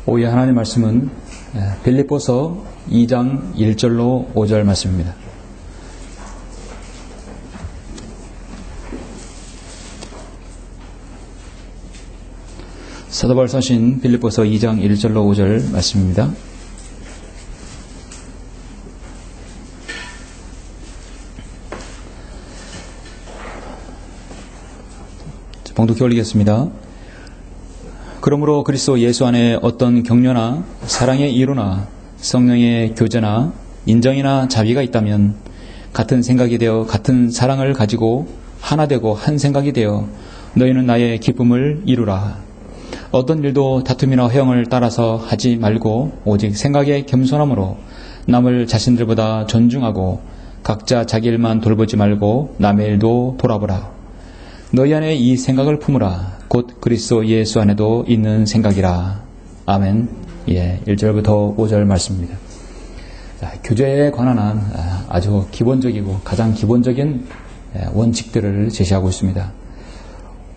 오후에 하나님의 말씀은 빌립보서 2장 1절로 5절 말씀입니다. 사도 바울 서신 빌립보서 2장 1절로 5절 말씀입니다. 봉독해 올리겠습니다. 그러므로 그리스도 예수 안에 어떤 격려나 사랑의 이루나 성령의 교제나 인정이나 자비가 있다면 같은 생각이 되어 같은 사랑을 가지고 하나 되고 한 생각이 되어 너희는 나의 기쁨을 이루라. 어떤 일도 다툼이나 회형을 따라서 하지 말고 오직 생각의 겸손함으로 남을 자신들보다 존중하고 각자 자기 일만 돌보지 말고 남의 일도 돌아보라. 너희 안에 이 생각을 품으라. 곧 그리스도 예수 안에도 있는 생각이라. 아멘. 1절부터 5절 말씀입니다. 교제에 관한 아주 기본적이고 가장 기본적인 원칙들을 제시하고 있습니다.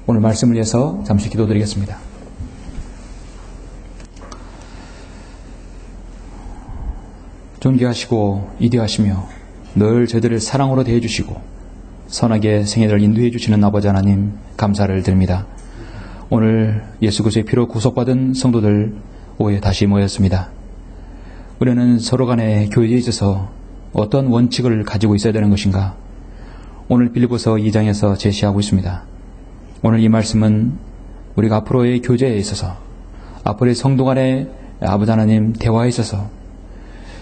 오늘 말씀을 위해서 잠시 기도드리겠습니다. 존귀하시고 위대하시며 늘 저희들을 사랑으로 대해주시고 선하게 생애를 인도해 주시는 아버지 하나님 감사를 드립니다. 오늘 예수 그리스도의 피로 구속받은 성도들 오후에 다시 모였습니다. 우리는 서로 간의 교제에 있어서 어떤 원칙을 가지고 있어야 되는 것인가? 오늘 빌립보서 2장에서 제시하고 있습니다. 오늘 이 말씀은 우리가 앞으로의 교제에 있어서 앞으로의 성도 간의 아버지 하나님 대화에 있어서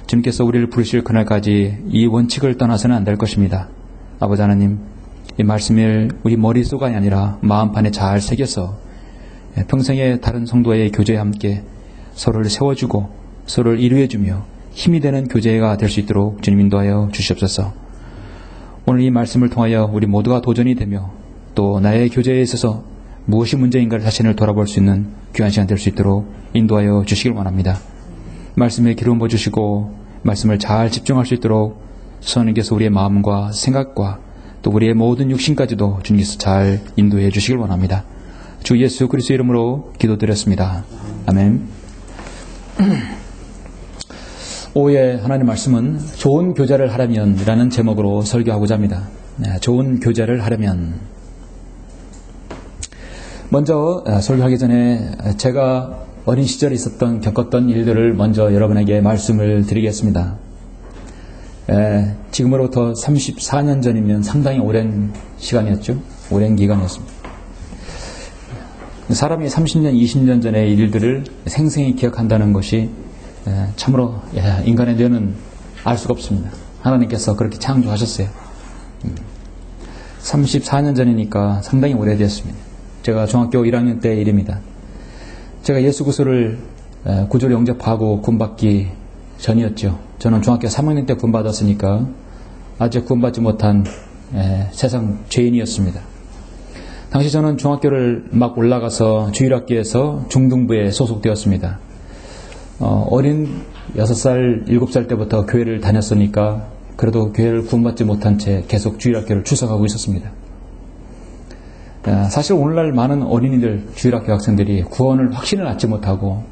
주님께서 우리를 부르실 그날까지 이 원칙을 떠나서는 안 될 것입니다. 아버지 하나님, 이 말씀을 우리 머릿속이 아니라 마음판에 잘 새겨서 평생의 다른 성도의 교제에 함께 서로를 세워주고 서로를 이루어주며 힘이 되는 교제가 될 수 있도록 주님 인도하여 주시옵소서. 오늘 이 말씀을 통하여 우리 모두가 도전이 되며 또 나의 교제에 있어서 무엇이 문제인가를 자신을 돌아볼 수 있는 귀한 시간 될 수 있도록 인도하여 주시길 원합니다. 말씀에 기름 부어주시고 말씀을 잘 집중할 수 있도록 선생님께서 우리의 마음과 생각과 또 우리의 모든 육신까지도 주님께서 잘 인도해 주시길 원합니다. 주 예수 그리스도 이름으로 기도드렸습니다. 아멘. 오후에 하나님 말씀은 좋은 교제를 하려면 이라는 제목으로 설교하고자 합니다. 좋은 교제를 하려면. 먼저 설교하기 전에 제가 어린 시절에 겪었던 일들을 먼저 여러분에게 말씀을 드리겠습니다. 지금으로부터 34년 전이면 상당히 오랜 시간이었죠. 오랜 기간이었습니다. 사람이 30년, 20년 전의 일들을 생생히 기억한다는 것이 참으로 인간의 뇌는 알 수가 없습니다. 하나님께서 그렇게 창조하셨어요. 34년 전이니까 상당히 오래되었습니다. 제가 중학교 1학년 때 일입니다. 제가 예수 그리스도를 구주로 영접하고 구원받기 전이었죠. 저는 중학교 3학년 때 구원받았으니까 아직 구원받지 못한 세상 죄인이었습니다. 당시 저는 중학교를 막 올라가서 주일학교에서 중등부에 소속되었습니다. 어린 6살, 7살 때부터 교회를 다녔으니까 그래도 교회를 구원받지 못한 채 계속 주일학교를 출석하고 있었습니다. 사실 오늘날 많은 어린이들, 주일학교 학생들이 구원을 확신을 낳지 못하고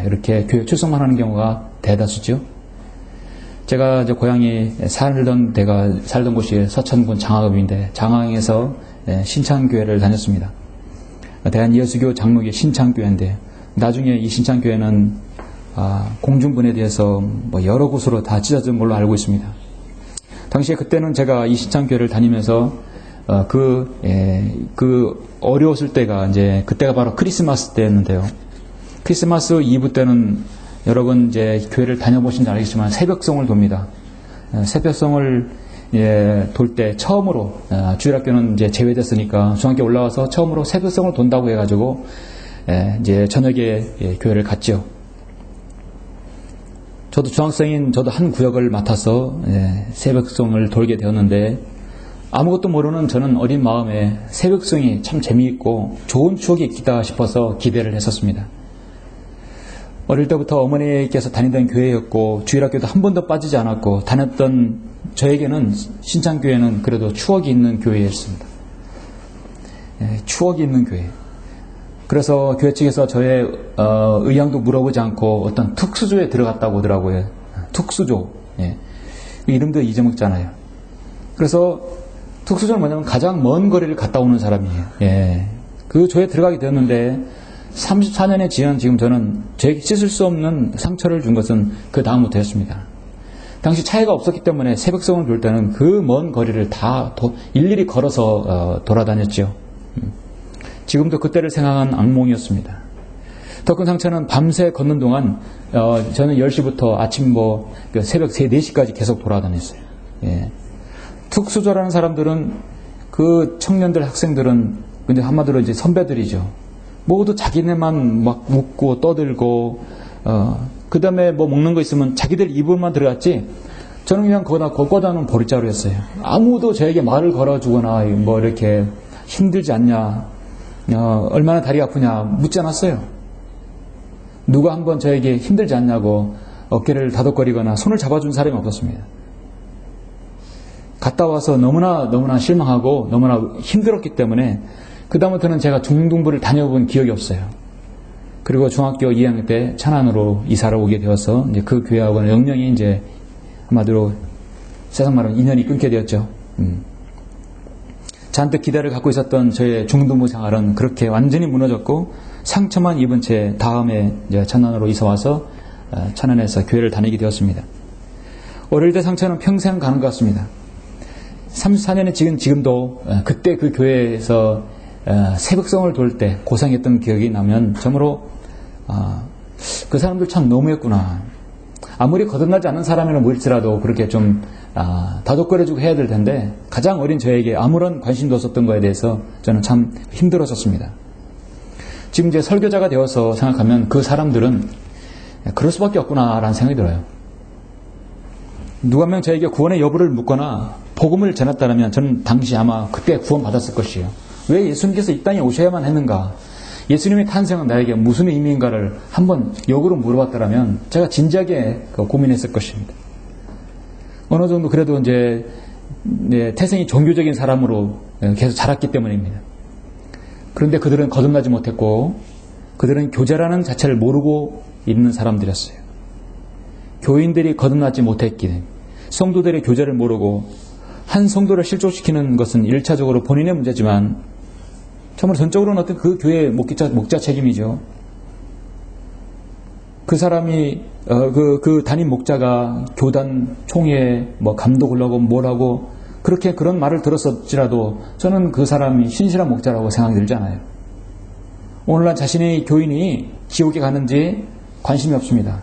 이렇게 교회 출석만 하는 경우가 대다수죠. 제가 고향이 살던 곳이 서천군 장하읍인데 장항에서 신창교회를 다녔습니다. 대한예수교 장로교 신창교회인데 나중에 이 신창교회는 공중분에 대해서 여러 곳으로 다 찢어진 걸로 알고 있습니다. 당시에 그때는 제가 이 신창교회를 다니면서 어려웠을 때가 그때가 바로 크리스마스 때였는데요. 크리스마스 이브 때는 여러분 이제 교회를 다녀보신지 알겠지만 새벽성을 돕니다. 새벽성을 돌 때 처음으로 주일학교는 이제 제외됐으니까 중학교 올라와서 처음으로 새벽성을 돈다고 해가지고 이제 저녁에 교회를 갔죠. 저도 중학생인 저도 한 구역을 맡아서 새벽성을 돌게 되었는데 아무것도 모르는 저는 어린 마음에 새벽성이 참 재미있고 좋은 추억이 있겠다 싶어서 기대를 했었습니다. 어릴 때부터 어머니께서 다니던 교회였고 주일학교도 한 번도 빠지지 않았고 다녔던 저에게는 신창교회는 그래도 추억이 있는 교회였습니다. 추억이 있는 교회. 그래서 교회 측에서 저의 의향도 물어보지 않고 어떤 특수조에 들어갔다고 하더라고요. 특수조. 예. 이름도 잊어먹잖아요. 그래서 특수조는 뭐냐면 가장 먼 거리를 갔다 오는 사람이에요. 예. 그 조에 들어가게 되었는데 34년에 지금 저는 저에게 씻을 수 없는 상처를 준 것은 그 다음부터였습니다. 당시 차이가 없었기 때문에 새벽성을 돌 때는 그 먼 거리를 다 일일이 걸어서 돌아다녔죠. 지금도 그때를 생각한 악몽이었습니다. 더 큰 상처는 밤새 걷는 동안 저는 10시부터 아침 새벽 3, 4시까지 계속 돌아다녔어요. 예. 특수조라는 사람들은 그 청년들, 학생들은 근데 한마디로 이제 선배들이죠. 모두 자기네만 막 묻고 떠들고 그 다음에 뭐 먹는 거 있으면 자기들 입으로만 들어갔지 저는 그냥 거기다 꽂아놓은 보릿자루였어요. 아무도 저에게 말을 걸어주거나 뭐 이렇게 힘들지 않냐 얼마나 다리가 아프냐 묻지 않았어요. 누가 한번 저에게 힘들지 않냐고 어깨를 다독거리거나 손을 잡아준 사람이 없었습니다. 갔다 와서 너무나 실망하고 너무나 힘들었기 때문에 그 다음부터는 제가 중등부를 다녀본 기억이 없어요. 그리고 중학교 2학년 때 천안으로 이사를 오게 되어서 이제 그 교회하고는 영영이 이제 한마디로 세상 말로 인연이 끊게 되었죠. 잔뜩 기대를 갖고 있었던 저의 중등부 생활은 그렇게 완전히 무너졌고 상처만 입은 채 다음에 이제 천안으로 이사 와서 천안에서 교회를 다니게 되었습니다. 어릴 때 상처는 평생 가는 것 같습니다. 34년에 지금도 그때 그 교회에서 새벽성을 돌 때 고생했던 기억이 나면 정말로 그 사람들 참 너무했구나. 아무리 거듭나지 않은 사람이라 모일지라도 그렇게 좀 다독거려주고 해야 될 텐데 가장 어린 저에게 아무런 관심도 없었던 거에 대해서 저는 참 힘들었었습니다. 지금 이제 설교자가 되어서 생각하면 그 사람들은 그럴 수밖에 없구나라는 생각이 들어요. 누가 한 명 저에게 구원의 여부를 묻거나 복음을 전했다면 저는 당시 아마 그때 구원 받았을 것이에요. 왜 예수님께서 이 땅에 오셔야만 했는가? 예수님의 탄생은 나에게 무슨 의미인가를 한번 역으로 물어봤더라면 제가 진지하게 고민했을 것입니다. 어느 정도 그래도 이제 태생이 종교적인 사람으로 계속 자랐기 때문입니다. 그런데 그들은 거듭나지 못했고 그들은 교제라는 자체를 모르고 있는 사람들이었어요. 교인들이 거듭나지 못했기 때문에 성도들의 교제를 모르고 한 성도를 실족시키는 것은 1차적으로 본인의 문제지만 정말 전적으로는 어떤 그 교회의 목자 책임이죠. 그 사람이 그 담임 목자가 교단 총회 감독을 하고 뭘 하고 그렇게 그런 말을 들었을지라도 저는 그 사람이 신실한 목자라고 생각이 들잖아요. 오늘날 자신의 교인이 지옥에 가는지 관심이 없습니다.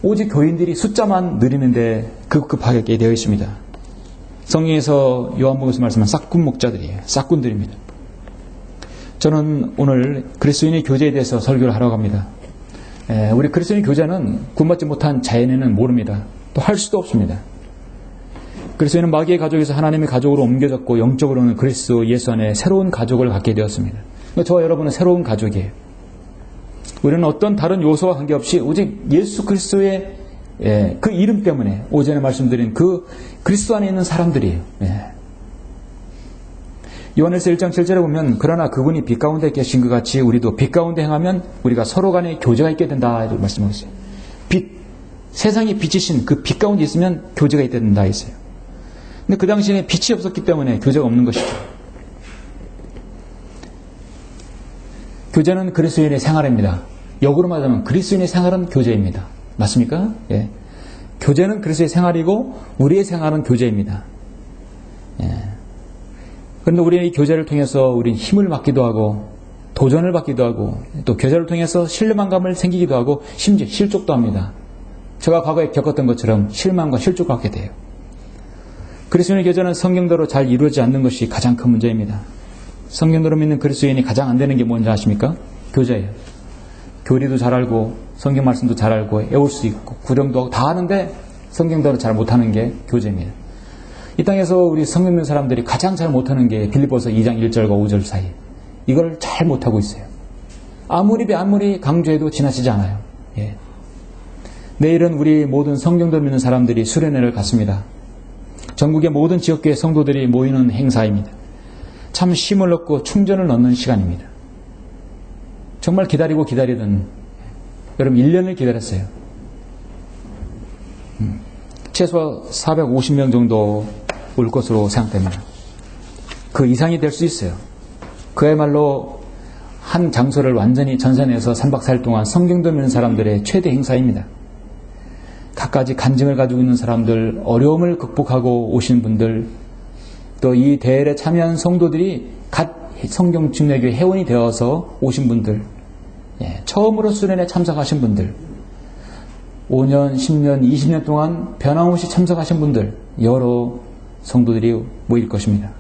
오직 교인들이 숫자만 늘리는데 급급하게 되어 있습니다. 성경에서 요한복음에서 말씀한 싹군 목자들이에요. 싹군들입니다. 저는 오늘 그리스도인의 교제에 대해서 설교를 하러 갑니다. 우리 그리스도인의 교제는 구원받지 못한 자연에는 모릅니다. 또 할 수도 없습니다. 그리스도인은 마귀의 가족에서 하나님의 가족으로 옮겨졌고 영적으로는 그리스도 예수 안에 새로운 가족을 갖게 되었습니다. 저와 여러분은 새로운 가족이에요. 우리는 어떤 다른 요소와 관계없이 오직 예수 그리스도의 그 이름 때문에 오전에 말씀드린 그 그리스도 안에 있는 사람들이에요. 요한일서 1장 7절에 보면 그러나 그분이 빛 가운데 계신 것 같이 우리도 빛 가운데 행하면 우리가 서로 간에 교제가 있게 된다 이렇게 말씀하고 있어요. 빛, 세상이 빛이신 그 빛 가운데 있으면 교제가 있게 된다 했어요. 근데 그 당시에 빛이 없었기 때문에 교제가 없는 것이죠. 교제는 그리스도인의 생활입니다. 역으로 말하면 그리스도인의 생활은 교제입니다. 맞습니까? 예. 교제는 그리스도의 생활이고 우리의 생활은 교제입니다. 예. 그런데 우리의 이 교제를 통해서 우리는 힘을 받기도 하고 도전을 받기도 하고 또 교제를 통해서 신뢰만감을 생기기도 하고 심지어 실족도 합니다. 제가 과거에 겪었던 것처럼 실망과 실족을 갖게 돼요. 그리스도인의 교제는 성경대로 잘 이루어지지 않는 것이 가장 큰 문제입니다. 성경대로 믿는 그리스도인이 가장 안 되는 게 뭔지 아십니까? 교제예요. 교리도 잘 알고 성경 말씀도 잘 알고 애울 수 있고 구령도 하고 다 하는데 성경대로 잘 못하는 게 교제입니다. 이 땅에서 우리 성경 있는 사람들이 가장 잘 못하는 게 빌립보서 2장 1절과 5절 사이. 이걸 잘 못하고 있어요. 아무리 강조해도 지나치지 않아요. 예. 내일은 우리 모든 성경도 믿는 사람들이 수련회를 갖습니다. 전국의 모든 지역교회 성도들이 모이는 행사입니다. 참 쉼을 얻고 충전을 얻는 시간입니다. 정말 기다리던 여러분 1년을 기다렸어요. 최소 450명 정도 올 것으로 생각됩니다. 그 이상이 될 수 있어요. 그야말로 한 장소를 완전히 전선해서 3박 4일 동안 성경도 읽는 사람들의 최대 행사입니다. 갖가지 간증을 가지고 있는 사람들, 어려움을 극복하고 오신 분들, 또 이 대회에 참여한 성도들이 갓 성경 증례교회 회원이 되어서 오신 분들, 처음으로 수련회 참석하신 분들, 5년, 10년, 20년 동안 변함없이 참석하신 분들, 여러 성도들이 모일 것입니다.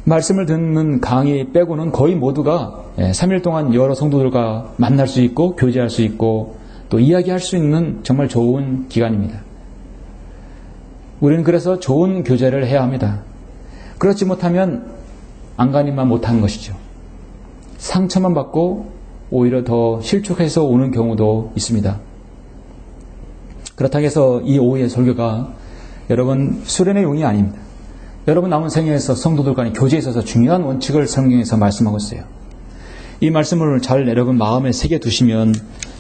말씀을 듣는 강의 빼고는 거의 모두가 3일 동안 여러 성도들과 만날 수 있고 교제할 수 있고 또 이야기할 수 있는 정말 좋은 기간입니다. 우리는 그래서 좋은 교제를 해야 합니다. 그렇지 못하면 안간힘만 못하는 것이죠. 상처만 받고 오히려 더 실족해서 오는 경우도 있습니다. 그렇다고 해서 이 오후의 설교가 여러분 수련의 용이 아닙니다. 여러분 남은 생애에서 성도들 간의 교제에 있어서 중요한 원칙을 성경에서 말씀하고 있어요. 이 말씀을 잘 여러분 마음에 새겨두시면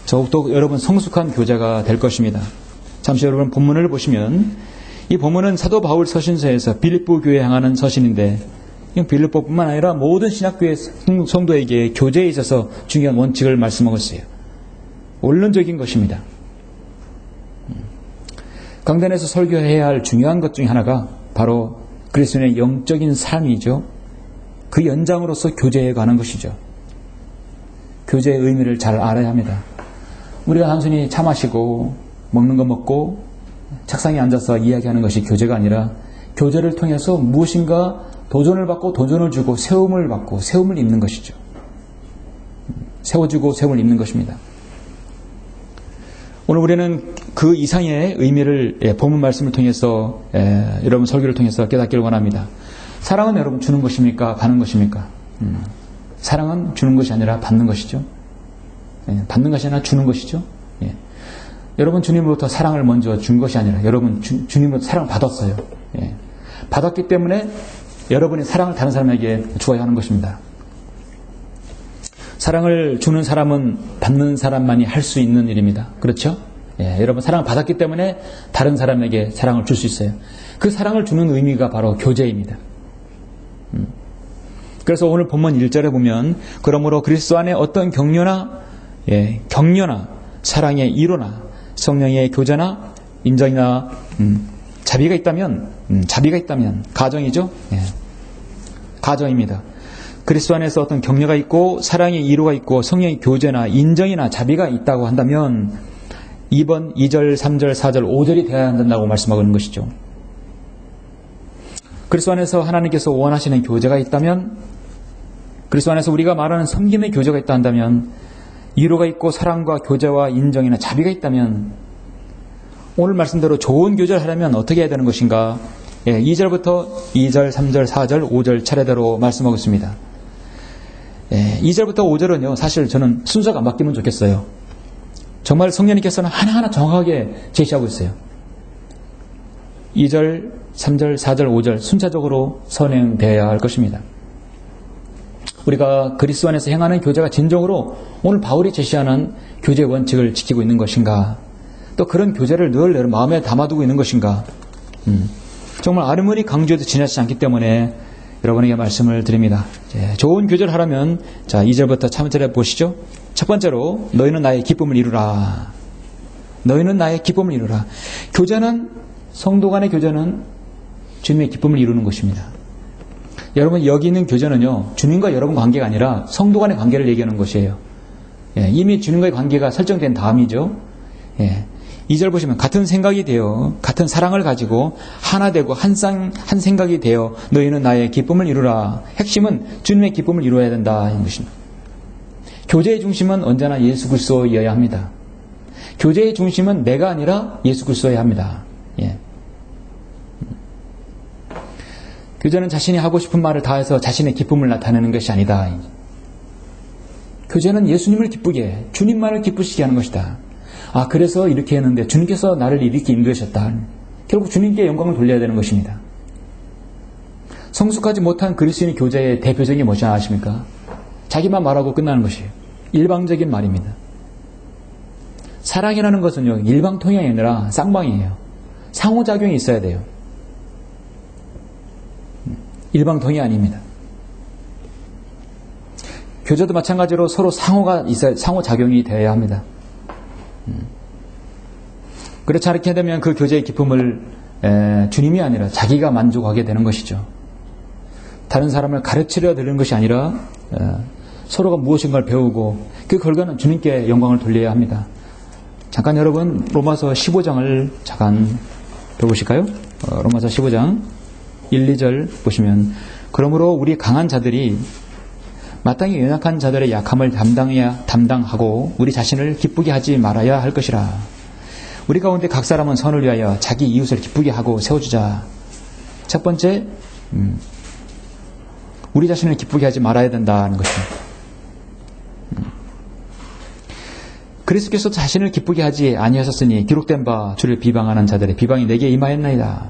더욱더 여러분 성숙한 교제가 될 것입니다. 잠시 여러분 본문을 보시면 이 본문은 사도 바울 서신서에서 빌립보 교회에 향하는 서신인데 빌립보뿐만 아니라 모든 신약교회 성도에게 교제에 있어서 중요한 원칙을 말씀하고 있어요. 원론적인 것입니다. 강단에서 설교해야 할 중요한 것 중에 하나가 바로 그리스도인의 영적인 삶이죠. 그 연장으로서 교제에 관한 것이죠. 교제의 의미를 잘 알아야 합니다. 우리가 단순히 차 마시고 먹는 거 먹고 책상에 앉아서 이야기하는 것이 교제가 아니라 교제를 통해서 무엇인가 도전을 받고 도전을 주고 세움을 받고 세움을 입는 것이죠. 세워주고 세움을 입는 것입니다. 오늘 우리는 그 이상의 의미를 본문 말씀을 통해서 여러분 설교를 통해서 깨닫기를 원합니다. 사랑은 여러분 주는 것입니까? 받는 것입니까? 사랑은 주는 것이 아니라 받는 것이죠. 받는 것이 아니라 주는 것이죠. 여러분 주님으로부터 사랑을 먼저 준 것이 아니라 여러분 주님으로부터 사랑을 받았어요. 받았기 때문에 여러분이 사랑을 다른 사람에게 주어야 하는 것입니다. 사랑을 주는 사람은 받는 사람만이 할 수 있는 일입니다. 그렇죠? 여러분 사랑을 받았기 때문에 다른 사람에게 사랑을 줄 수 있어요. 그 사랑을 주는 의미가 바로 교제입니다. 그래서 오늘 본문 1절에 보면 그러므로 그리스도 안에 어떤 격려나 사랑의 이로나 성령의 교제나 인정이나 자비가 있다면 가정이죠. 가정입니다. 그리스도 안에서 어떤 격려가 있고 사랑의 이로가 있고 성령의 교제나 인정이나 자비가 있다고 한다면 2번, 2절, 3절, 4절, 5절이 되어야 한다고 말씀하고 있는 것이죠. 그리스도 안에서 하나님께서 원하시는 교제가 있다면 그리스도 안에서 우리가 말하는 섬김의 교제가 있다 한다면 이로가 있고 사랑과 교제와 인정이나 자비가 있다면 오늘 말씀대로 좋은 교제를 하려면 어떻게 해야 되는 것인가? 2절부터 2절, 3절, 4절, 5절 차례대로 말씀하고 있습니다. 2절부터 5절은요, 사실 저는 순서가 안 바뀌면 좋겠어요. 정말 성령님께서는 하나하나 정확하게 제시하고 있어요. 2절, 3절, 4절, 5절 순차적으로 선행되어야 할 것입니다. 우리가 그리스도 안에서 행하는 교제가 진정으로 오늘 바울이 제시하는 교제 원칙을 지키고 있는 것인가? 또 그런 교제를 늘 마음에 담아두고 있는 것인가? 정말 아무리 강조해도 지나치지 않기 때문에 여러분에게 말씀을 드립니다. 좋은 교제를 하려면 2절부터 3절에 보시죠. 첫 번째로 너희는 나의 기쁨을 이루라. 너희는 나의 기쁨을 이루라. 교제는 성도 간의 교제는 주님의 기쁨을 이루는 것입니다. 여러분 여기 있는 교제는요. 주님과 여러분 관계가 아니라 성도 간의 관계를 얘기하는 것이에요. 이미 주님과의 관계가 설정된 다음이죠. 2절 보시면 같은 생각이 되어 같은 사랑을 가지고 하나 되고 한 생각이 되어 너희는 나의 기쁨을 이루라. 핵심은 주님의 기쁨을 이루어야 된다 하는 것입니다. 교제의 중심은 언제나 예수 그리스도여야 합니다. 교제의 중심은 내가 아니라 예수 그리스도여야 합니다. 교제는 자신이 하고 싶은 말을 다해서 자신의 기쁨을 나타내는 것이 아니다. 교제는 예수님을 기쁘게 주님만을 기쁘시게 하는 것이다. 그래서 이렇게 했는데 주님께서 나를 이렇게 인도하셨다. 결국 주님께 영광을 돌려야 되는 것입니다. 성숙하지 못한 그리스도인의 교제의 대표적인 것이 아십니까? 자기만 말하고 끝나는 것이에요. 일방적인 말입니다. 사랑이라는 것은요, 일방통행이 아니라 쌍방이에요. 상호작용이 있어야 돼요. 일방통행이 아닙니다. 교제도 마찬가지로 서로 상호가 있어야, 상호작용이 되어야 합니다. 그렇지 않게 되면 그 교제의 기쁨을 주님이 아니라 자기가 만족하게 되는 것이죠. 다른 사람을 가르치려 드리는 것이 아니라 서로가 무엇인가를 배우고 그 결과는 주님께 영광을 돌려야 합니다. 잠깐 여러분 로마서 15장을 잠깐 배우실까요? 로마서 15장 1, 2절 보시면 그러므로 우리 강한 자들이 마땅히 연약한 자들의 약함을 담당하고 우리 자신을 기쁘게 하지 말아야 할 것이라. 우리 가운데 각 사람은 선을 위하여 자기 이웃을 기쁘게 하고 세워주자. 첫 번째, 우리 자신을 기쁘게 하지 말아야 된다는 것입니다. 그리스도께서 자신을 기쁘게 하지 아니하셨으니 기록된 바 주를 비방하는 자들의 비방이 내게 임하였나이다.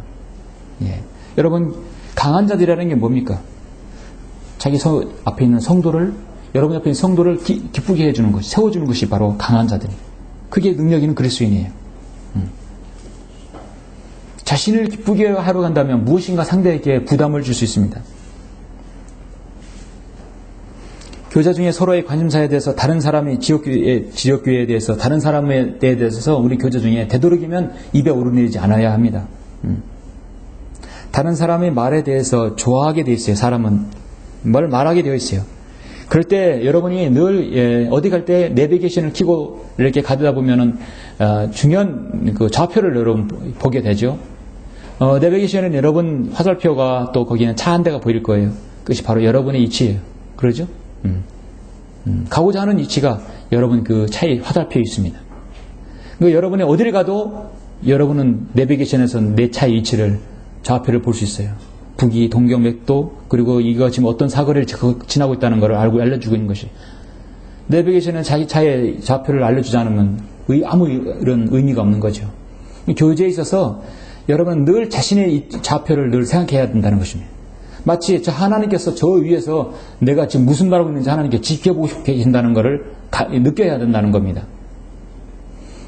예. 여러분, 강한 자들이라는 게 뭡니까? 자기 앞에 있는 성도를, 여러분 앞에 있는 성도를 기쁘게 해주는 것, 세워주는 것이 바로 강한 자들이에요. 그게 능력 있는 그리스도인이에요. 자신을 기쁘게 하러 간다면 무엇인가 상대에게 부담을 줄 수 있습니다. 교제 중에 서로의 관심사에 대해서 다른 사람이 지역교회에 대해서 다른 사람에 대해서 우리 교제 중에 되도록이면 입에 오르내리지 않아야 합니다. 다른 사람의 말에 대해서 좋아하게 되어 있어요. 사람은 뭘 말하게 되어 있어요. 그럴 때 여러분이 늘 어디 갈 때 내비게이션을 켜고 이렇게 가다 보면은 중요한 그 좌표를 여러분 보게 되죠. 내비게이션은 여러분 화살표가 또 거기는 차 한 대가 보일 거예요. 그것이 바로 여러분의 위치예요. 그러죠? 가고자 하는 위치가 여러분 그 차의 화살표에 있습니다. 그러니까 여러분이 어디를 가도 여러분은 내비게이션에서 내 차의 위치를 좌표를 볼 수 있어요. 북위, 동경맥도, 그리고 이거 지금 어떤 사거리를 지나고 있다는 것을 알려주고 있는 것이. 내비게이션은 자기 차의 좌표를 알려주지 않으면 아무 이런 의미가 없는 거죠. 교제에 있어서 여러분은 늘 자신의 좌표를 늘 생각해야 된다는 것입니다. 마치 저 하나님께서 저 위에서 내가 지금 무슨 말하고 있는지 하나님께 지켜보고 계신다는 것을 느껴야 된다는 겁니다.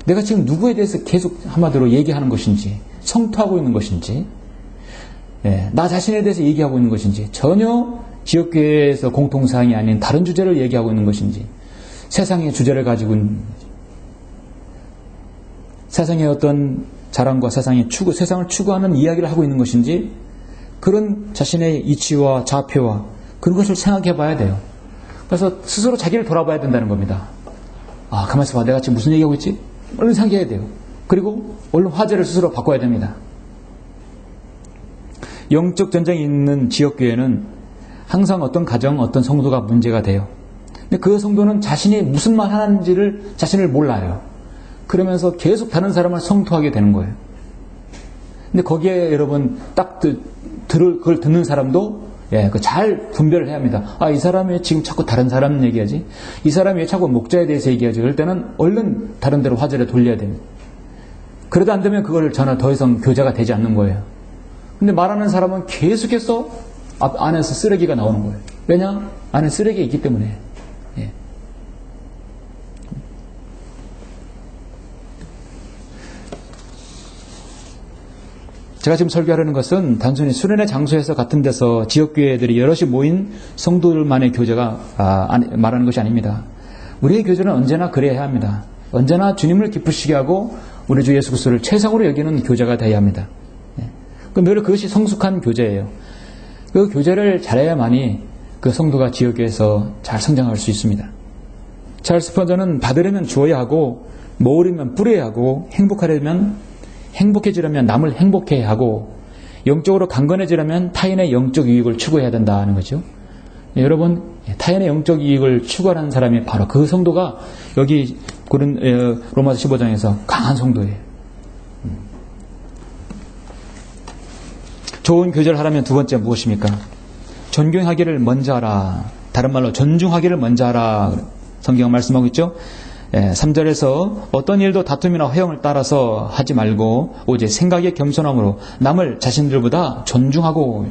내가 지금 누구에 대해서 계속 한마디로 얘기하는 것인지, 성토하고 있는 것인지, 나 자신에 대해서 얘기하고 있는 것인지, 전혀 지역교회에서 공통사항이 아닌 다른 주제를 얘기하고 있는 것인지, 세상의 주제를 가지고 있는 것인지, 세상의 어떤 자랑과 세상을 추구하는 이야기를 하고 있는 것인지, 그런 자신의 이치와 좌표와 그런 것을 생각해 봐야 돼요. 그래서 스스로 자기를 돌아봐야 된다는 겁니다. 가만히 있어봐. 내가 지금 무슨 얘기하고 있지? 얼른 생각해야 돼요. 그리고 얼른 화제를 스스로 바꿔야 됩니다. 영적 전쟁이 있는 지역교회는 항상 어떤 가정, 어떤 성도가 문제가 돼요. 근데 그 성도는 자신이 무슨 말 하는지를 자신을 몰라요. 그러면서 계속 다른 사람을 성토하게 되는 거예요. 근데 거기에 여러분 딱 그걸 듣는 사람도 잘 분별을 해야 합니다. 이 사람이 왜 지금 자꾸 다른 사람 얘기하지? 이 사람이 왜 자꾸 목자에 대해서 얘기하지? 그럴 때는 얼른 다른 데로 화제를 돌려야 됩니다. 그러다 안 되면 그걸 전혀 더 이상 교제가 되지 않는 거예요. 근데 말하는 사람은 계속해서 안에서 쓰레기가 나오는 거예요. 왜냐? 안에 쓰레기가 있기 때문에. 제가 지금 설교하려는 것은 단순히 수련의 장소에서 같은 데서 지역교회들이 여럿이 모인 성도들만의 교제가 말하는 것이 아닙니다. 우리의 교제는 언제나 그래야 합니다. 언제나 주님을 기쁘시게 하고 우리 주 예수 그리스도를 최상으로 여기는 교제가 되어야 합니다. 늘 그것이 성숙한 교제예요. 그 교제를 잘해야만이 그 성도가 지역교회에서 잘 성장할 수 있습니다. 찰스 스펀저는 받으려면 주어야 하고 모으려면 뿌려야 하고 행복해지려면 남을 행복해야 하고 영적으로 강건해지려면 타인의 영적 유익을 추구해야 된다는 거죠. 여러분, 타인의 영적 이익을 추구하는 사람이 바로 그 성도가 여기 로마서 15장에서 강한 성도예요. 좋은 교제를 하려면 두 번째 무엇입니까? 존경하기를 먼저 하라. 다른 말로 존중하기를 먼저 하라. 성경은 말씀하고 있죠. 3절에서 어떤 일도 다툼이나 허영을 따라서 하지 말고 오직 생각의 겸손함으로 남을 자신들보다 존중하고.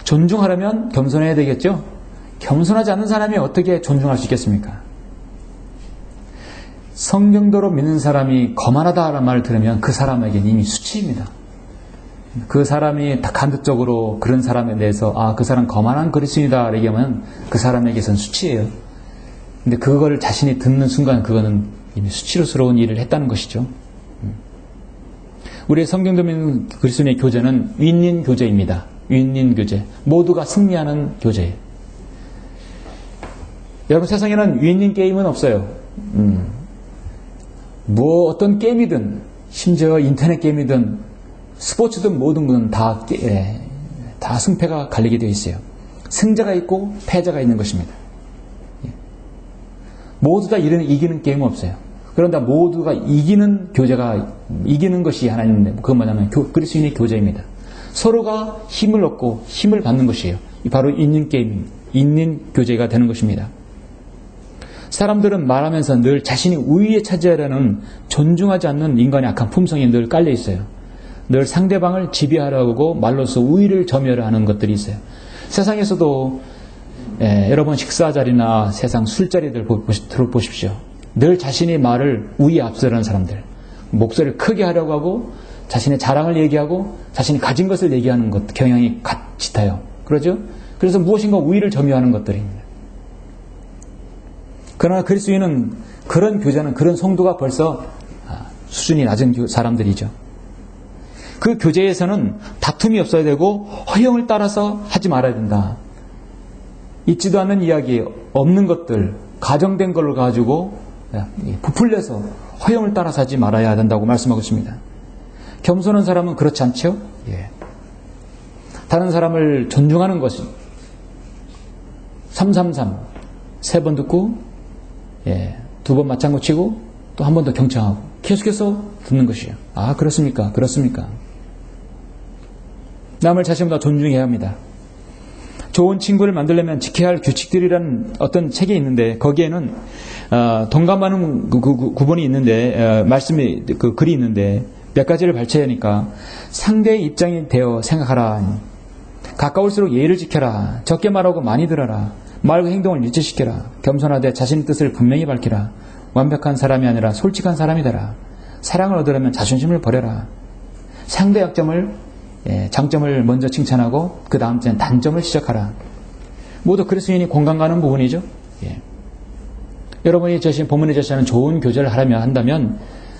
존중하려면 겸손해야 되겠죠. 겸손하지 않는 사람이 어떻게 존중할 수 있겠습니까? 성경대로 믿는 사람이 거만하다라는 말을 들으면 그 사람에게는 이미 수치입니다. 그 사람이 간접적으로 그런 사람에 대해서 그 사람 거만한 그리스도인이다 얘기하면 그 사람에게선 수치예요. 근데 그걸 자신이 듣는 순간 그거는 이미 수치스러운 일을 했다는 것이죠. 우리의 성경대로 믿는 그리스도인의 교제는 윈윈 교제입니다. 윈윈 교제. 모두가 승리하는 교제예요. 여러분, 세상에는 윈윈 게임은 없어요. 뭐 어떤 게임이든, 심지어 인터넷 게임이든 스포츠든 모든 건 다 승패가 갈리게 되어 있어요. 승자가 있고 패자가 있는 것입니다. 모두 다 이기는 게임은 없어요. 그런데 모두가 이기는 교제가, 이기는 것이 하나 있는데 그건 뭐냐면 그리스도인의 교제입니다. 서로가 힘을 얻고 힘을 받는 것이에요. 바로 있는 게임, 있는 교제가 되는 것입니다. 사람들은 말하면서 늘 자신이 우위에 차지하려는 존중하지 않는 인간의 악한 품성이 늘 깔려 있어요. 늘 상대방을 지배하려고 말로써 우위를 점유하는 것들이 있어요. 세상에서도 여러분 식사 자리나 세상 술자리들 들어보십시오. 늘 자신의 말을 우위에 앞서려는 사람들, 목소리를 크게 하려고 하고 자신의 자랑을 얘기하고 자신이 가진 것을 얘기하는 것 경향이 같아요. 그러죠? 그래서 무엇인가 우위를 점유하는 것들입니다. 그러나 그리스도인은 그런 교제는, 그런 성도가 벌써 수준이 낮은 사람들이죠. 그 교제에서는 다툼이 없어야 되고 허영을 따라서 하지 말아야 된다. 있지도 않는 이야기, 없는 것들, 가정된 걸 가지고 부풀려서 허영을 따라서 하지 말아야 된다고 말씀하고 있습니다. 겸손한 사람은 그렇지 않죠? 다른 사람을 존중하는 것이 333 세 번 듣고 2번 맞장구 치고 또 한 번 더 경청하고 계속해서 듣는 것이에요. 그렇습니까? 그렇습니까? 남을 자신보다 존중해야 합니다. 좋은 친구를 만들려면 지켜야 할 규칙들이라는 어떤 책이 있는데 거기에는 동감하는 구본이 있는데 말씀이 글이 있는데 몇 가지를 발췌하니까 상대의 입장이 되어 생각하라. 가까울수록 예의를 지켜라. 적게 말하고 많이 들어라. 말과 행동을 일치시켜라. 겸손하되 자신의 뜻을 분명히 밝히라. 완벽한 사람이 아니라 솔직한 사람이 되라. 사랑을 얻으려면 자존심을 버려라. 상대 장점을 먼저 칭찬하고 그 다음 때는 단점을 지적하라. 모두 그리스도인이 공감 가는 부분이죠. 여러분이 본문에 제시하는 좋은 교제를 하려면 한다면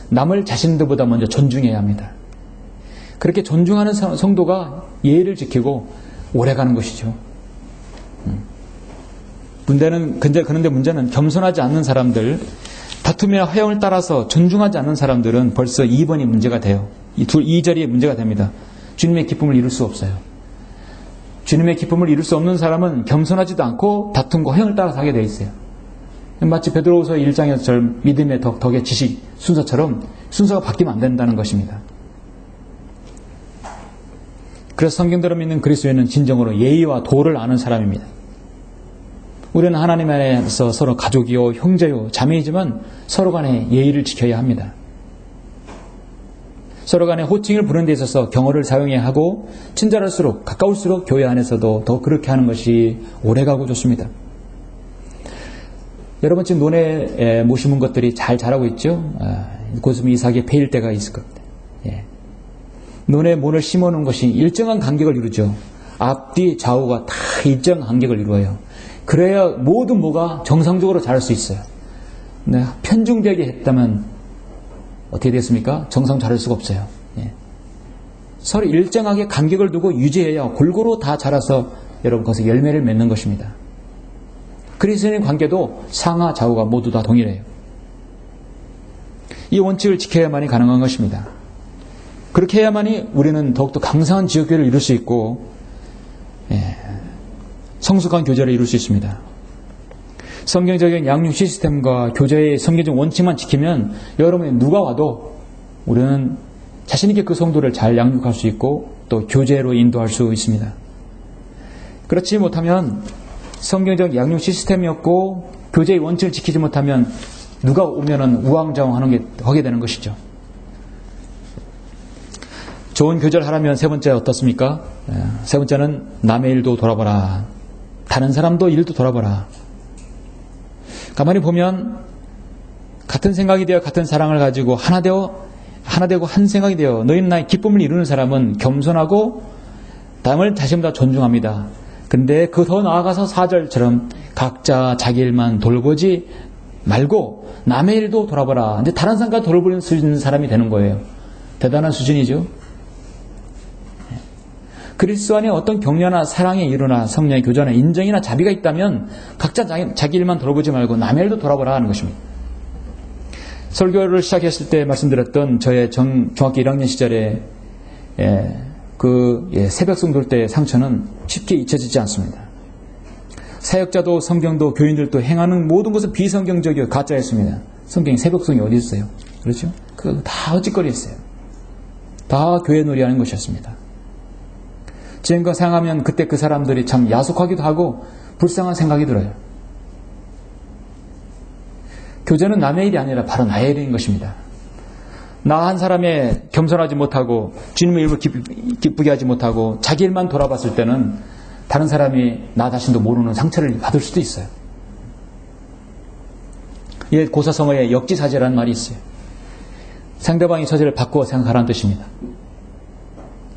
남을 자신들보다 먼저 존중해야 합니다. 그렇게 존중하는 성도가 예의를 지키고 오래가는 것이죠. 그런데 문제는 겸손하지 않는 사람들, 다툼이나 허영을 따라서 존중하지 않는 사람들은 벌써 2번이 문제가 돼요. 이 자리에 문제가 됩니다. 주님의 기쁨을 이룰 수 없어요. 주님의 기쁨을 이룰 수 없는 사람은 겸손하지도 않고 다툼과 허영을 따라서 하게 되어 있어요. 마치 베드로후서 1장에서 믿음의 덕의 지식 순서처럼 순서가 바뀌면 안 된다는 것입니다. 그래서 성경대로 믿는 그리스도인은 진정으로 예의와 도를 아는 사람입니다. 우리는 하나님 안에서 서로 가족이요 형제요 자매이지만 서로 간에 예의를 지켜야 합니다. 서로 간에 호칭을 부르는 데 있어서 경어를 사용해야 하고 친절할수록 가까울수록 교회 안에서도 더 그렇게 하는 것이 오래가고 좋습니다. 여러분 지금 논에 모심은 것들이 잘 자라고 있죠. 곧 있으면 이삭이 패일 때가 있을 겁니다. 논에 모를 심어놓은 것이 일정한 간격을 이루죠. 앞뒤 좌우가 다 일정한 간격을 이루어요. 그래야 모든 모가 정상적으로 자랄 수 있어요. 편중되게 했다면 어떻게 됐습니까? 정상 자랄 수가 없어요. 서로 일정하게 간격을 두고 유지해야 골고루 다 자라서 여러분 거기서 열매를 맺는 것입니다. 그리스도인의 관계도 상하 좌우가 모두 다 동일해요. 이 원칙을 지켜야만이 가능한 것입니다. 그렇게 해야만이 우리는 더욱더 강성한 지역교회를 이룰 수 있고 성숙한 교제를 이룰 수 있습니다. 성경적인 양육 시스템과 교제의 성경적 원칙만 지키면 여러분이 누가 와도 우리는 자신있게 그 성도를 잘 양육할 수 있고 또 교제로 인도할 수 있습니다. 그렇지 못하면 성경적 양육 시스템이 없고 교제의 원칙을 지키지 못하면 누가 오면은 우왕좌왕하게 되는 것이죠. 좋은 교제를 하려면 세 번째 어떻습니까? 세 번째는 남의 일도 돌아보라. 다른 사람도 일도 돌아보라. 가만히 보면 같은 생각이 되어 같은 사랑을 가지고 하나 되고 한 생각이 되어 너희는 나의 기쁨을 이루는 사람은 겸손하고 남을 자신보다 존중합니다. 근데 그 더 나아가서 4절처럼 각자 자기 일만 돌보지 말고 남의 일도 돌아보라. 근데 다른 사람까지 돌볼 수 있는 사람이 되는 거예요. 대단한 수준이죠. 그리스도 안에 어떤 격려나 사랑의 이루나 성령의 교제나 인정이나 자비가 있다면 각자 자기 일만 돌보지 말고 남의 일도 돌아보라 하는 것입니다. 설교를 시작했을 때 말씀드렸던 저의 중학교 1학년 시절에 새벽송 돌 때의 상처는 쉽게 잊혀지지 않습니다. 사역자도 성경도 교인들도 행하는 모든 것은 비성경적이고 가짜였습니다. 성경에 새벽송이 어디 있어요? 그렇죠? 그거 다 헛짓거리였어요. 다 교회 놀이하는 것이었습니다. 지금과 생각하면 그때 그 사람들이 참 야속하기도 하고 불쌍한 생각이 들어요. 교제는 남의 일이 아니라 바로 나의 일인 것입니다. 나 한 사람에 겸손하지 못하고 주님의 일을 기쁘게 하지 못하고 자기 일만 돌아봤을 때는 다른 사람이 나 자신도 모르는 상처를 받을 수도 있어요. 예, 고사성어에 역지사지라는 말이 있어요. 상대방이 처지를 바꾸어 생각하라는 뜻입니다.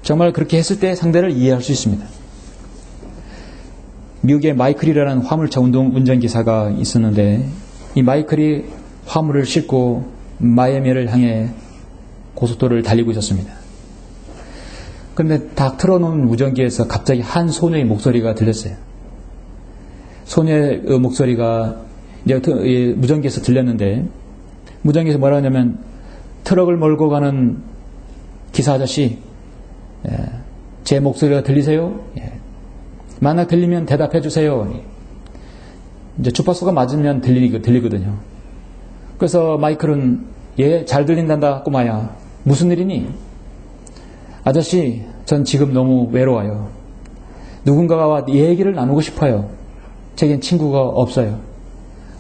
정말 그렇게 했을 때 상대를 이해할 수 있습니다. 미국의 마이클이라는 화물차 운전기사가 있었는데 이 마이클이 화물을 싣고 마이애미를 향해 고속도로를 달리고 있었습니다. 그런데 다 틀어놓은 무전기에서 갑자기 한 소녀의 목소리가 들렸어요. 소녀의 목소리가 이제 무전기에서 들렸는데 무전기에서 뭐라 하냐면 트럭을 몰고 가는 기사 아저씨 제 목소리가 들리세요? 만약 들리면 대답해 주세요. 이제 주파수가 맞으면 들리거든요. 그래서 마이클은 잘 들린단다 꼬마야. 무슨 일이니? 아저씨, 전 지금 너무 외로워요. 누군가와 얘기를 나누고 싶어요. 제겐 친구가 없어요.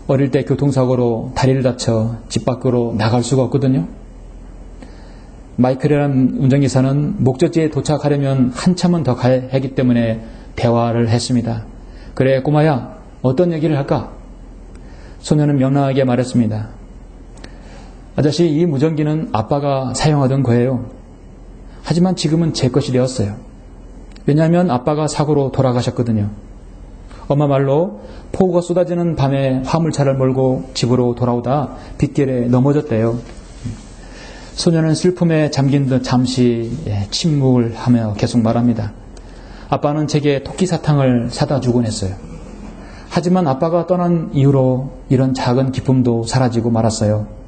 어릴 때 교통사고로 다리를 다쳐 집 밖으로 나갈 수가 없거든요. 마이클이라는 운전기사는 목적지에 도착하려면 한참은 더 가야 하기 때문에 대화를 했습니다. 그래 꼬마야, 어떤 얘기를 할까? 소녀는 명랑하게 말했습니다. 아저씨, 이 무전기는 아빠가 사용하던 거예요. 하지만 지금은 제 것이 되었어요. 왜냐하면 아빠가 사고로 돌아가셨거든요. 엄마 말로 폭우가 쏟아지는 밤에 화물차를 몰고 집으로 돌아오다 빗길에 넘어졌대요. 소녀는 슬픔에 잠긴 듯 잠시 침묵을 하며 계속 말합니다. 아빠는 제게 토끼 사탕을 사다 주곤 했어요. 하지만 아빠가 떠난 이후로 이런 작은 기쁨도 사라지고 말았어요.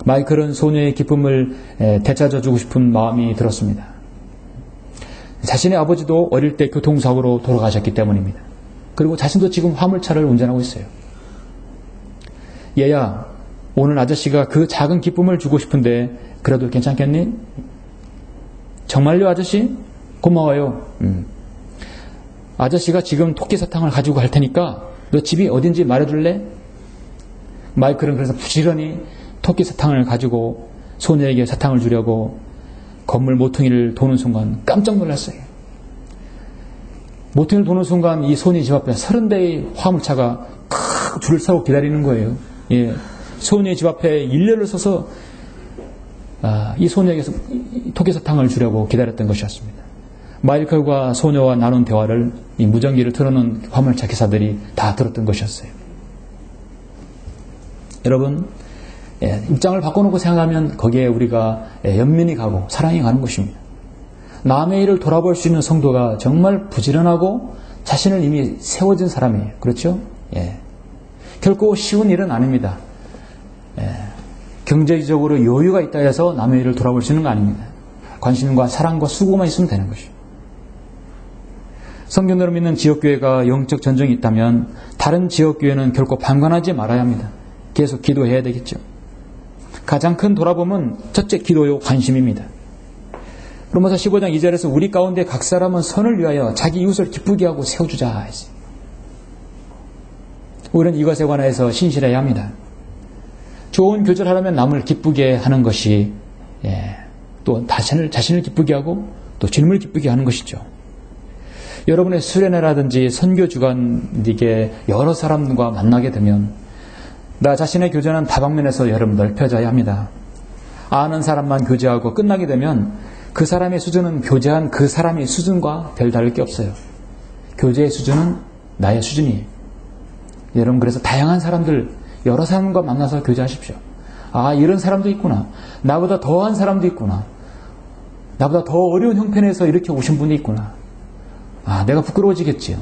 마이클은 소녀의 기쁨을 되찾아주고 싶은 마음이 들었습니다. 자신의 아버지도 어릴 때 교통사고로 돌아가셨기 때문입니다. 그리고 자신도 지금 화물차를 운전하고 있어요. 얘야, 오늘 아저씨가 그 작은 기쁨을 주고 싶은데 그래도 괜찮겠니? 정말요 아저씨? 고마워요. 아저씨가 지금 토끼 사탕을 가지고 갈 테니까 너 집이 어딘지 말해줄래? 마이클은 그래서 부지런히 토끼 사탕을 가지고 소녀에게 사탕을 주려고 건물 모퉁이를 도는 순간 깜짝 놀랐어요. 모퉁이를 도는 순간 이 소녀 집 앞에 30대의 화물차가 줄을 서고 기다리는 거예요. 예. 소녀의 집 앞에 일렬을 서서 이 소녀에게서 토끼 사탕을 주려고 기다렸던 것이었습니다. 마이클과 소녀와 나눈 대화를 이 무전기를 틀어놓은 화물차 기사들이 다 들었던 것이었어요. 여러분, 입장을 바꿔놓고 생각하면 거기에 우리가 연민이 가고 사랑이 가는 것입니다. 남의 일을 돌아볼 수 있는 성도가 정말 부지런하고 자신을 이미 세워진 사람이에요. 그렇죠? 결코 쉬운 일은 아닙니다. 경제적으로 여유가 있다 해서 남의 일을 돌아볼 수 있는 거 아닙니다. 관심과 사랑과 수고만 있으면 되는 것이죠. 성경대로 믿는 지역교회가 영적 전쟁이 있다면 다른 지역교회는 결코 방관하지 말아야 합니다. 계속 기도해야 되겠죠. 가장 큰 돌아봄은 첫째 기도요 관심입니다. 로마서 15장 2절에서 우리 가운데 각 사람은 선을 위하여 자기 이웃을 기쁘게 하고 세워주자 했어요. 우리는 이것에 관해서 신실해야 합니다. 좋은 교제를 하려면 남을 기쁘게 하는 것이 또 자신을 기쁘게 하고 또 주님을 기쁘게 하는 것이죠. 여러분의 수련회라든지 선교 주간에게 여러 사람과 만나게 되면 나 자신의 교제는 다방면에서 여러분 넓혀져야 합니다. 아는 사람만 교제하고 끝나게 되면 그 사람의 수준은 교제한 그 사람의 수준과 별 다를 게 없어요. 교제의 수준은 나의 수준이에요. 여러분 그래서 다양한 사람들, 여러 사람과 만나서 교제하십시오. 아, 이런 사람도 있구나. 나보다 더한 사람도 있구나. 나보다 더 어려운 형편에서 이렇게 오신 분이 있구나. 아, 내가 부끄러워지겠지요.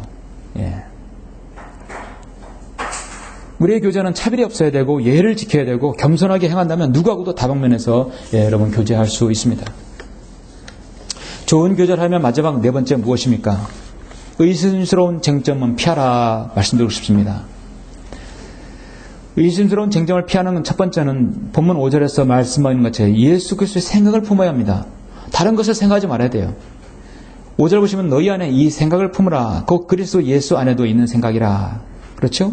예. 우리의 교제는 차별이 없어야 되고 예를 지켜야 되고 겸손하게 행한다면 누구하고도 다방면에서 여러분 교제할 수 있습니다. 좋은 교제를 하면 마지막 네 번째 무엇입니까? 의심스러운 쟁점은 피하라 말씀드리고 싶습니다. 의심스러운 쟁점을 피하는 첫 번째는 본문 5절에서 말씀하는 것처럼 예수 그리스도의 생각을 품어야 합니다. 다른 것을 생각하지 말아야 돼요. 5절 보시면 너희 안에 이 생각을 품으라. 곧 그리스도 예수 안에도 있는 생각이라. 그렇죠?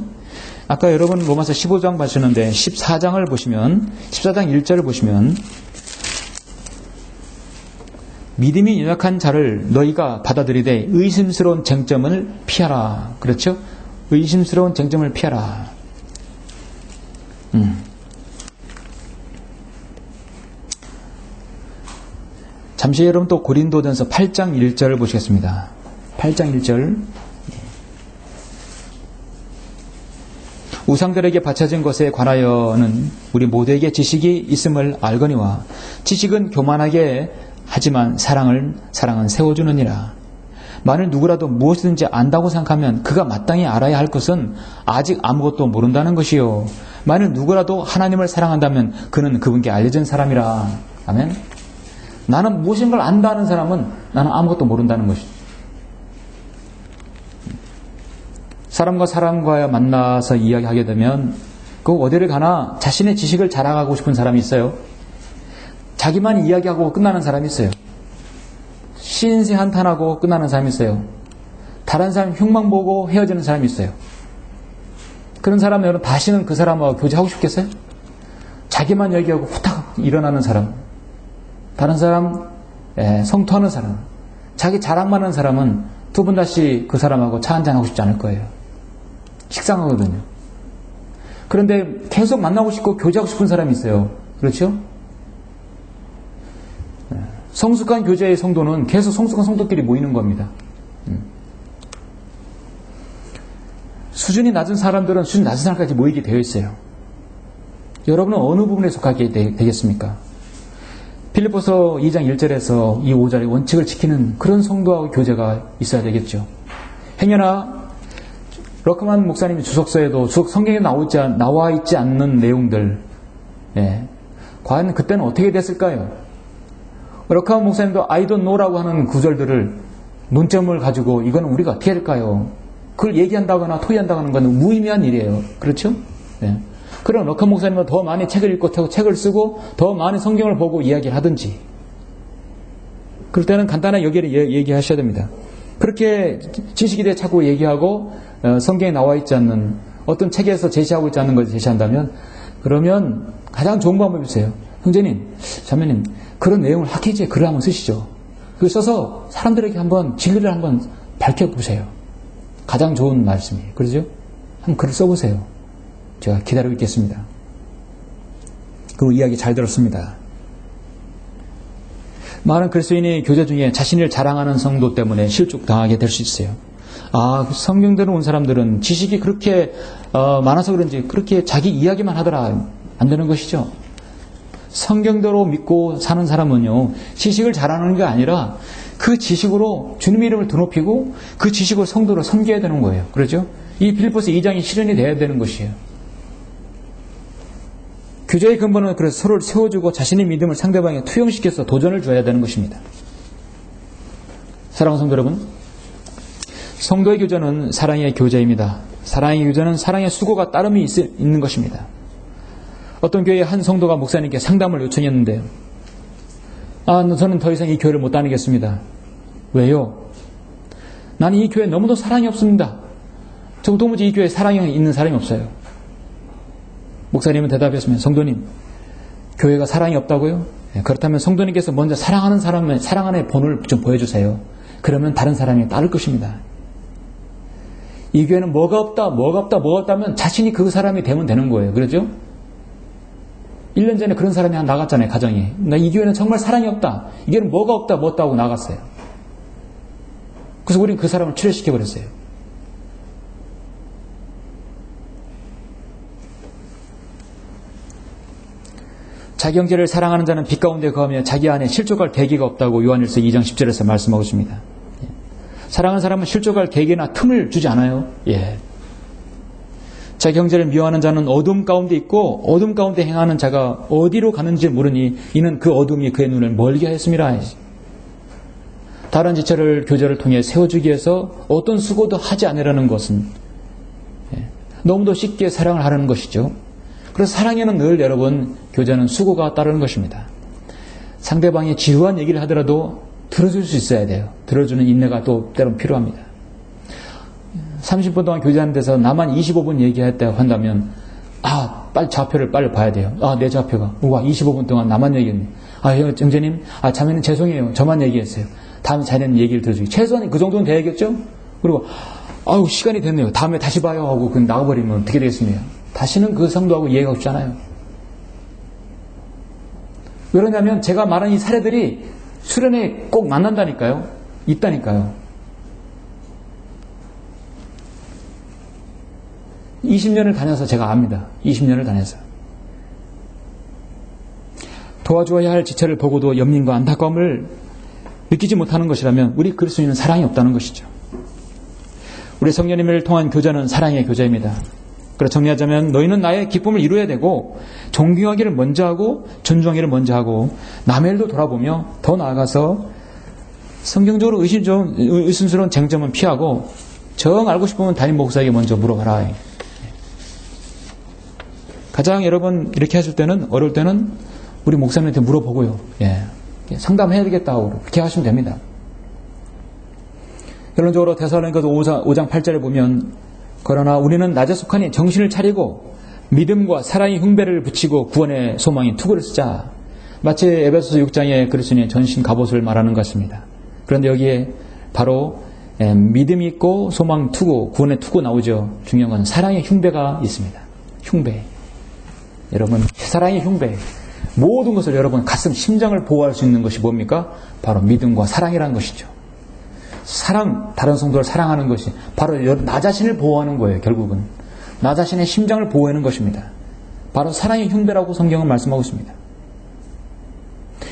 아까 여러분 로마서 15장 보셨는데 14장을 보시면 14장 1절을 보시면 믿음이 연약한 자를 너희가 받아들이되 의심스러운 쟁점을 피하라. 그렇죠? 의심스러운 쟁점을 피하라. 잠시 여러분 또 고린도전서 8장 1절을 보시겠습니다. 8장 1절 우상들에게 바쳐진 것에 관하여는 우리 모두에게 지식이 있음을 알거니와 지식은 교만하게 하지만 사랑은 세워주느니라. 만일 누구라도 무엇이든지 안다고 생각하면 그가 마땅히 알아야 할 것은 아직 아무것도 모른다는 것이요. 만일 누구라도 하나님을 사랑한다면 그는 그분께 알려진 사람이라. 아멘. 나는 무엇인 걸 안다는 사람은 나는 아무것도 모른다는 것이죠. 사람과 사람과 만나서 이야기하게 되면 그 어디를 가나 자신의 지식을 자랑하고 싶은 사람이 있어요. 자기만 이야기하고 끝나는 사람이 있어요. 신세 한탄하고 끝나는 사람이 있어요. 다른 사람 흉만 보고 헤어지는 사람이 있어요. 그런 사람 여러분 다시는 그 사람하고 교제하고 싶겠어요? 자기만 얘기하고 후딱 일어나는 사람, 다른 사람 성토하는 사람, 자기 자랑만 하는 사람은 두 번 다시 그 사람하고 차 한잔 하고 싶지 않을 거예요. 식상하거든요. 그런데 계속 만나고 싶고 교제하고 싶은 사람이 있어요. 그렇죠? 성숙한 교제의 성도는 계속 성숙한 성도끼리 모이는 겁니다. 수준이 낮은 사람들은 수준이 낮은 사람까지 모이게 되어 있어요. 여러분은 어느 부분에 속하게 되겠습니까? 필리포서 2장 1절에서 이 5절의 원칙을 지키는 그런 성도하고 교제가 있어야 되겠죠. 행여나 러크만 목사님의 주석서에도 성경에 나와 있지 않는 내용들, 과연 그때는 어떻게 됐을까요? 러크만 목사님도 I don't know라고 하는 구절들을 논점을 가지고 이거는 우리가 어떻게 할까요? 그걸 얘기한다거나 토의한다고 하는 건 무의미한 일이에요. 그렇죠? 그럼 러크만 목사님은 더 많이 책을 읽고 책을 쓰고 더 많이 성경을 보고 이야기를 하든지, 그럴 때는 간단하게 여기를 얘기하셔야 됩니다. 그렇게 지식에 대해 자꾸 얘기하고 성경에 나와 있지 않는 어떤 책에서 제시하고 있지 않는 것을 제시한다면, 그러면 가장 좋은 방법이 있어요. 형제님, 자매님, 그런 내용을 학회지에 글을 한번 쓰시죠. 그걸 써서 사람들에게 한번 진리를 한번 밝혀보세요. 가장 좋은 말씀이에요. 그러죠? 한번 글을 써보세요. 제가 기다리고 있겠습니다. 그리고 이야기 잘 들었습니다. 많은 그리스도인이 교제 중에 자신을 자랑하는 성도 때문에 실족당하게 될 수 있어요. 아, 성경대로 온 사람들은 지식이 그렇게 많아서 그런지 그렇게 자기 이야기만 하더라. 안 되는 것이죠. 성경대로 믿고 사는 사람은요, 지식을 자랑하는 게 아니라 그 지식으로 주님의 이름을 드높이고 그 지식으로 성도를 섬겨야 되는 거예요. 그렇죠? 이 빌립보서 2장이 실현이 돼야 되는 것이에요. 교제의 근본은 그래서 서로를 세워주고 자신의 믿음을 상대방에 투영시켜서 도전을 줘야 되는 것입니다. 사랑하는 성도 여러분, 성도의 교제는 사랑의 교제입니다. 사랑의 교제는 사랑의 수고가 따름이 있는 것입니다. 어떤 교회의 한 성도가 목사님께 상담을 요청했는데요. 저는 더 이상 이 교회를 못 다니겠습니다. 왜요? 나는 이 교회에 너무도 사랑이 없습니다. 저 도무지 이 교회에 사랑이 있는 사람이 없어요. 목사님은 대답했으면, 성도님, 교회가 사랑이 없다고요? 그렇다면 성도님께서 먼저 사랑하는 사람의 사랑 안의 본을 좀 보여주세요. 그러면 다른 사람이 따를 것입니다. 이 교회는 뭐가 없다면 자신이 그 사람이 되면 되는 거예요. 그렇죠? 1년 전에 그런 사람이 한 나갔잖아요, 가정에. 이 교회는 정말 사랑이 없다. 이 교회는 뭐가 없다 하고 나갔어요. 그래서 우리는 그 사람을 출애시켜버렸어요. 자기 형제를 사랑하는 자는 빛 가운데 거하며 자기 안에 실족할 계기가 없다고 요한일서 2장 10절에서 말씀하고 있습니다. 사랑하는 사람은 실족할 계기나 틈을 주지 않아요. 예. 자기 형제를 미워하는 자는 어둠 가운데 있고 어둠 가운데 행하는 자가 어디로 가는지 모르니 이는 그 어둠이 그의 눈을 멀게 하였음이라. 다른 지체를 교제를 통해 세워주기 위해서 어떤 수고도 하지 않으려는 것은 너무도 쉽게 사랑을 하려는 것이죠. 그래서 사랑에는 늘 여러분 교제는 수고가 따르는 것입니다. 상대방이 지루한 얘기를 하더라도 들어줄 수 있어야 돼요. 들어주는 인내가 또 때론 필요합니다. 30분 동안 교제하는 데서 나만 25분 얘기했다고 한다면 빨리 좌표를 빨리 봐야 돼요. 내 좌표가 25분 동안 나만 얘기했네. 형제님 자매님 죄송해요. 저만 얘기했어요. 다음에 자네는 얘기를 들어주기. 최소한 그 정도는 돼야겠죠? 그리고 시간이 됐네요. 다음에 다시 봐요 하고 그냥 나가버리면 어떻게 되겠습니까? 다시는 그 성도하고 이해가 없잖아요. 왜냐하면 제가 말한 이 사례들이 수련회 꼭 만난다니까요. 있다니까요. 20년을 다녀서 제가 압니다. 20년을 다녀서. 도와줘야 할 지체를 보고도 연민과 안타까움을 느끼지 못하는 것이라면 우리 그리스도인은 사랑이 없다는 것이죠. 우리 성령님을 통한 교제는 사랑의 교제입니다. 그래서 정리하자면 너희는 나의 기쁨을 이루어야 되고 존경하기를 먼저 하고 존중하기를 먼저 하고 남의 일도 돌아보며 더 나아가서 성경적으로 의심스러운 쟁점은 피하고 정 알고 싶으면 담임 목사에게 먼저 물어봐라. 가장 여러분 이렇게 하실 때는 어려울 때는 우리 목사님한테 물어보고요. 상담해야 되겠다고 그렇게 하시면 됩니다. 결론적으로 데살로니가서 5장 8절에 보면 그러나 우리는 낮에 속하니 정신을 차리고 믿음과 사랑의 흉배를 붙이고 구원의 소망인 투구를 쓰자. 마치 에베소서 6장의 그리스도인의 전신 갑옷을 말하는 것 같습니다. 그런데 여기에 바로 믿음이 있고 소망 투구, 구원의 투구 나오죠. 중요한 건 사랑의 흉배가 있습니다. 흉배. 여러분 사랑의 흉배. 모든 것을 여러분 가슴 심장을 보호할 수 있는 것이 뭡니까? 바로 믿음과 사랑이라는 것이죠. 사랑, 다른 성도를 사랑하는 것이 바로 나 자신을 보호하는 거예요. 결국은 나 자신의 심장을 보호하는 것입니다. 바로 사랑의 흉배라고 성경은 말씀하고 있습니다.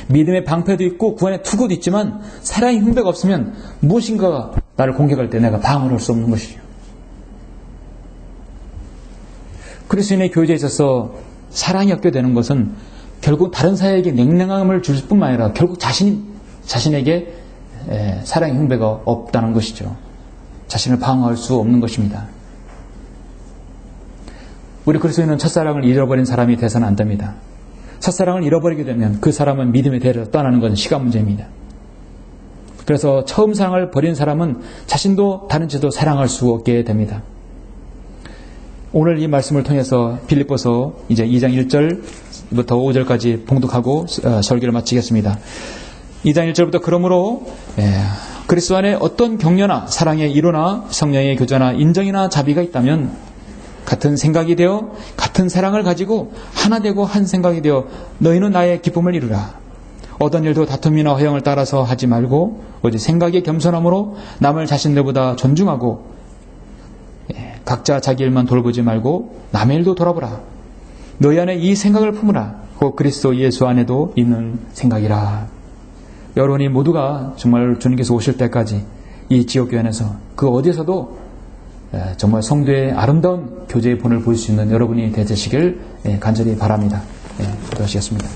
믿음의 방패도 있고 구원의 투구도 있지만 사랑의 흉배가 없으면 무엇인가가 나를 공격할 때 내가 방어를 할 수 없는 것이죠. 그리스도인의 교제에 있어서 사랑이 없게 되는 것은 결국 다른 사회에게 냉랭함을 줄 뿐만 아니라 결국 자신에게 사랑의 흉배가 없다는 것이죠. 자신을 방어할 수 없는 것입니다. 우리 그리스도인은 첫사랑을 잃어버린 사람이 돼서는 안 됩니다. 첫사랑을 잃어버리게 되면 그 사람은 믿음의 대를 떠나는 것은 시간 문제입니다. 그래서 처음 사랑을 버린 사람은 자신도 다른 지도 사랑할 수 없게 됩니다. 오늘 이 말씀을 통해서 빌립보서 이제 2장 1절부터 5절까지 봉독하고 설교를 마치겠습니다. 2장 1절부터 그러므로 그리스도 안에 어떤 격려나 사랑의 이로나 성령의 교제나 인정이나 자비가 있다면 같은 생각이 되어 같은 사랑을 가지고 하나 되고 한 생각이 되어 너희는 나의 기쁨을 이루라. 어떤 일도 다툼이나 허영을 따라서 하지 말고 오직 생각의 겸손함으로 남을 자신들보다 존중하고 각자 자기 일만 돌보지 말고 남의 일도 돌아보라. 너희 안에 이 생각을 품으라. 곧 그리스도 예수 안에도 있는 생각이라. 여러분이 모두가 정말 주님께서 오실 때까지 이 지역교회 안에서 그 어디서도 정말 성도의 아름다운 교제의 본을 보일 수 있는 여러분이 되시길 간절히 바랍니다. 기도하시겠습니다.